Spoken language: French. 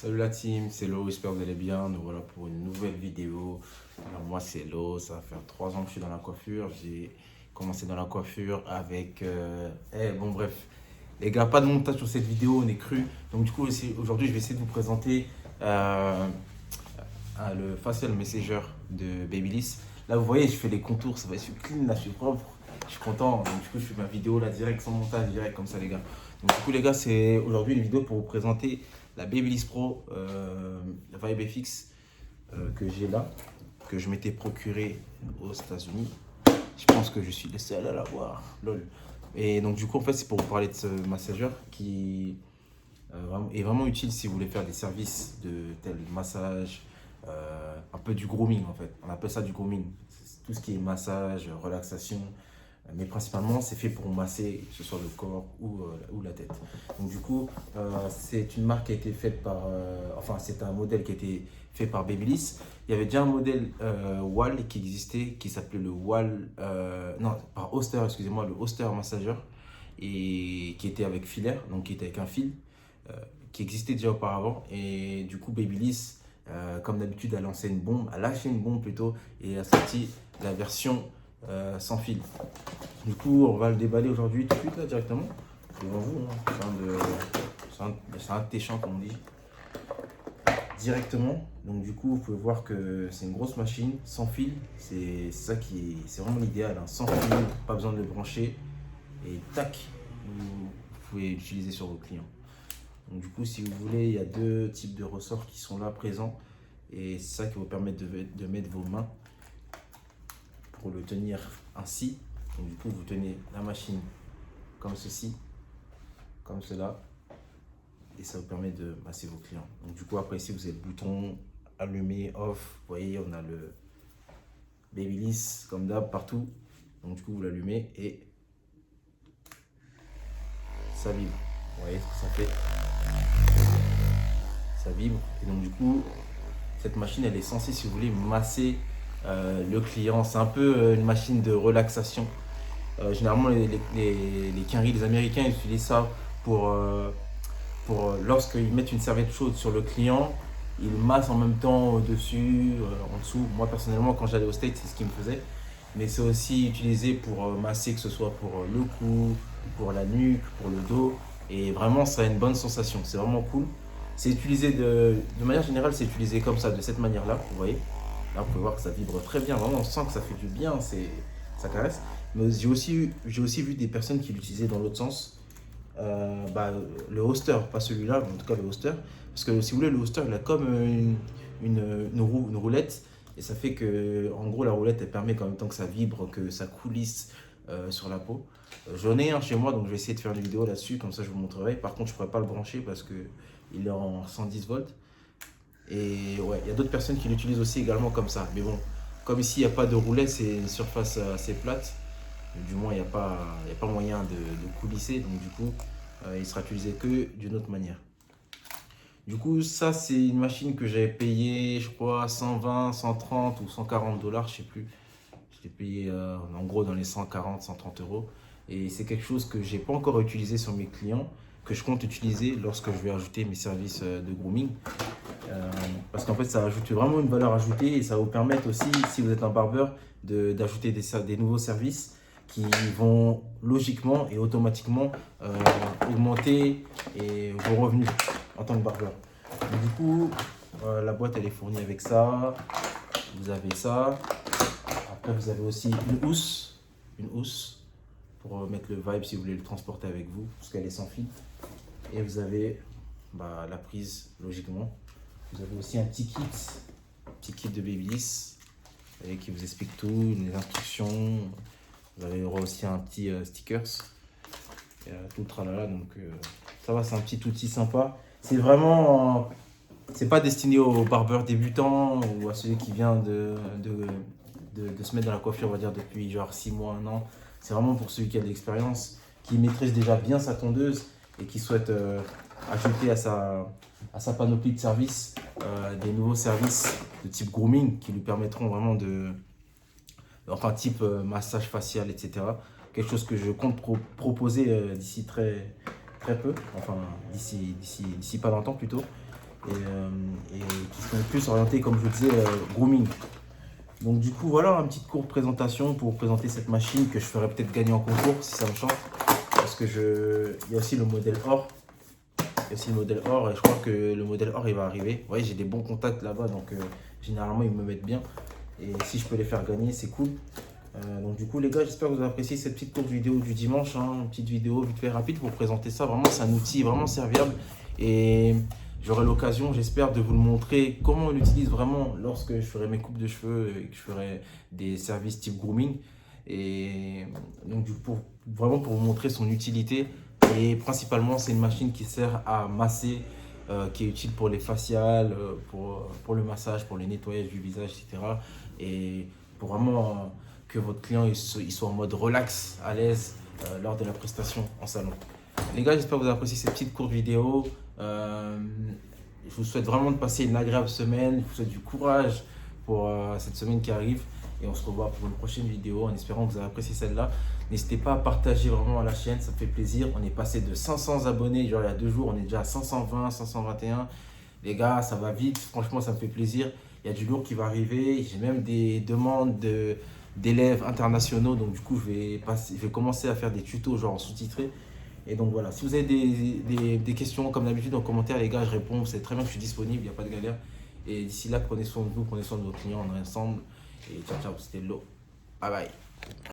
Salut la team, c'est Lo, j'espère que vous allez bien. Nous voilà pour une nouvelle vidéo. Alors moi c'est Lo, ça va faire 3 ans que je suis dans la coiffure. J'ai commencé dans la coiffure avec... bon bref, les gars, pas de montage sur cette vidéo, on est cru. Donc du coup aujourd'hui je vais essayer de vous présenter le facial messenger de Babyliss. Là vous voyez je fais les contours, ça va être clean, là je suis propre. Je suis content, donc du coup je fais ma vidéo là direct sans montage, direct comme ça les gars. Donc du coup les gars c'est aujourd'hui une vidéo pour vous présenter la Babyliss Pro Vibe FX que j'ai là, que je m'étais procuré aux États-Unis. Je pense que je suis le seul à l'avoir, lol. Et donc du coup en fait c'est pour vous parler de ce massageur qui est vraiment utile si vous voulez faire des services de tel massage, un peu du grooming en fait. On appelle ça du grooming. C'est tout ce qui est massage, relaxation, mais principalement c'est fait pour masser, que ce soit le corps ou la tête. Donc du coup, c'est une marque qui a été faite par, enfin c'est un modèle qui a été fait par Babyliss. Il y avait déjà un modèle Wall qui existait, qui s'appelait le Wall, non, par Oster, excusez-moi, le Oster Massager, et qui était avec filaire, donc qui était avec un fil, euh, qui existait déjà auparavant. Et du coup, Babyliss, comme d'habitude, a lancé une bombe, a lâché une bombe plutôt, et a sorti la version sans fil. Du coup, on va le déballer aujourd'hui tout de suite là directement devant vous. C'est un téchant comme on dit. Directement. Donc du coup, vous pouvez voir que c'est une grosse machine sans fil. C'est vraiment l'idéal. Hein. Sans fil, pas besoin de le brancher. Et tac, vous pouvez l'utiliser sur vos clients. Donc du coup, si vous voulez, il y a deux types de ressorts qui sont là présents. Et c'est ça qui vous permet de mettre vos mains pour le tenir ainsi. Donc du coup, vous tenez la machine comme ceci, comme cela, et ça vous permet de masser vos clients. Donc du coup, après ici, vous avez le bouton allumé, off. Vous voyez, on a le Babyliss comme d'hab partout. Donc du coup, vous l'allumez et ça vibre. Vous voyez ce que ça fait? Ça vibre. Et donc du coup, cette machine, elle est censée, si vous voulez, masser le client. C'est un peu une machine de relaxation. Généralement, les quinries, les Américains, ils utilisent ça pour lorsqu'ils mettent une serviette chaude sur le client, ils massent en même temps au-dessus, en dessous. Moi, personnellement, quand j'allais au States, c'est ce qu'ils me faisaient. Mais c'est aussi utilisé pour masser, que ce soit pour le cou, pour la nuque, pour le dos. Et vraiment, ça a une bonne sensation. C'est vraiment cool. C'est utilisé de manière générale, c'est utilisé comme ça, de cette manière-là. Vous voyez? Là, vous pouvez voir que ça vibre très bien. Vraiment, on sent que ça fait du bien. Ça caresse. Mais j'ai aussi vu des personnes qui l'utilisaient dans l'autre sens. Le hoster, pas celui-là, mais en tout cas le hoster. Parce que si vous voulez, le hoster, il a comme une roulette. Et ça fait que, en gros, la roulette, elle permet qu'en même temps que ça vibre, que ça coulisse sur la peau. J'en ai un chez moi, donc je vais essayer de faire une vidéo là-dessus, comme ça je vous montrerai. Par contre, je ne pourrais pas le brancher parce qu'il est en 110 volts. Et ouais, il y a d'autres personnes qui l'utilisent aussi également comme ça. Mais bon, comme ici, il n'y a pas de roulette, c'est une surface assez plate. Du moins, il y a pas moyen de coulisser. Donc du coup, il sera utilisé que d'une autre manière. Du coup, ça, c'est une machine que j'avais payée, je crois, 120, 130 ou 140 dollars, je sais plus. Je l'ai payé en gros dans les 140, 130 euros. Et c'est quelque chose que j'ai pas encore utilisé sur mes clients, que je compte utiliser lorsque je vais ajouter mes services de grooming. Parce qu'en fait, ça ajoute vraiment une valeur ajoutée et ça va vous permettre aussi, si vous êtes un barbeur, d'ajouter des nouveaux services qui vont logiquement et automatiquement augmenter vos revenus en tant que barbeur. Donc, du coup, la boîte elle est fournie avec ça. Vous avez ça. Après, vous avez aussi une housse pour mettre le vibe si vous voulez le transporter avec vous, parce qu'elle est sans fil. Et vous avez la prise logiquement. Vous avez aussi un petit kit de Babyliss qui vous explique tout, les instructions. Vous avez aussi un petit stickers, tout le tralala. Donc ça va, c'est un petit outil sympa. C'est vraiment, c'est pas destiné aux barbeurs débutants ou à celui qui vient de se mettre dans la coiffure, on va dire depuis genre 6 mois, 1 an. C'est vraiment pour celui qui a de l'expérience, qui maîtrise déjà bien sa tondeuse et qui souhaite ajouter à sa panoplie de services des nouveaux services de type grooming qui lui permettront vraiment enfin type massage facial, etc. Quelque chose que je compte proposer d'ici très peu, enfin d'ici pas longtemps plutôt. et qui sont plus orientés, comme je vous disais, grooming. Donc du coup, voilà, une petite courte présentation pour vous présenter cette machine que je ferai peut-être gagner en concours si ça me chante. Parce que il y a aussi le modèle or. Il y a aussi le modèle or et je crois que le modèle or il va arriver. Vous voyez, j'ai des bons contacts là-bas, donc généralement ils me mettent bien. Et si je peux les faire gagner, c'est cool. Donc du coup les gars, j'espère que vous avez apprécié cette petite courte vidéo du dimanche, hein, une petite vidéo vite fait rapide pour présenter ça. Vraiment c'est un outil vraiment serviable et j'aurai l'occasion, j'espère, de vous le montrer comment on l'utilise vraiment lorsque je ferai mes coupes de cheveux et que je ferai des services type grooming. Et donc du coup, vraiment pour vous montrer son utilité et principalement c'est une machine qui sert à masser, qui est utile pour les faciales, pour le massage, pour les nettoyages du visage, etc. Et pour vraiment que votre client il soit en mode relax, à l'aise lors de la prestation en salon. Les gars, j'espère que vous avez apprécié cette petite courte vidéo. Je vous souhaite vraiment de passer une agréable semaine. Je vous souhaite du courage pour cette semaine qui arrive. Et on se revoit pour une prochaine vidéo en espérant que vous avez apprécié celle-là. N'hésitez pas à partager vraiment à la chaîne, ça me fait plaisir. On est passé de 500 abonnés, genre il y a 2 jours, on est déjà à 520, 521. Les gars, ça va vite, franchement ça me fait plaisir. Il y a du lourd qui va arriver. J'ai même des demandes d'élèves internationaux. Donc du coup, je vais commencer à faire des tutos genre sous-titrés. Et donc voilà, si vous avez des questions comme d'habitude en commentaire, les gars, je réponds. Vous savez très bien que je suis disponible, il n'y a pas de galère. Et d'ici là, prenez soin de vous, prenez soin de vos clients, on est ensemble. Et ciao, ciao, c'était Lo. Bye bye.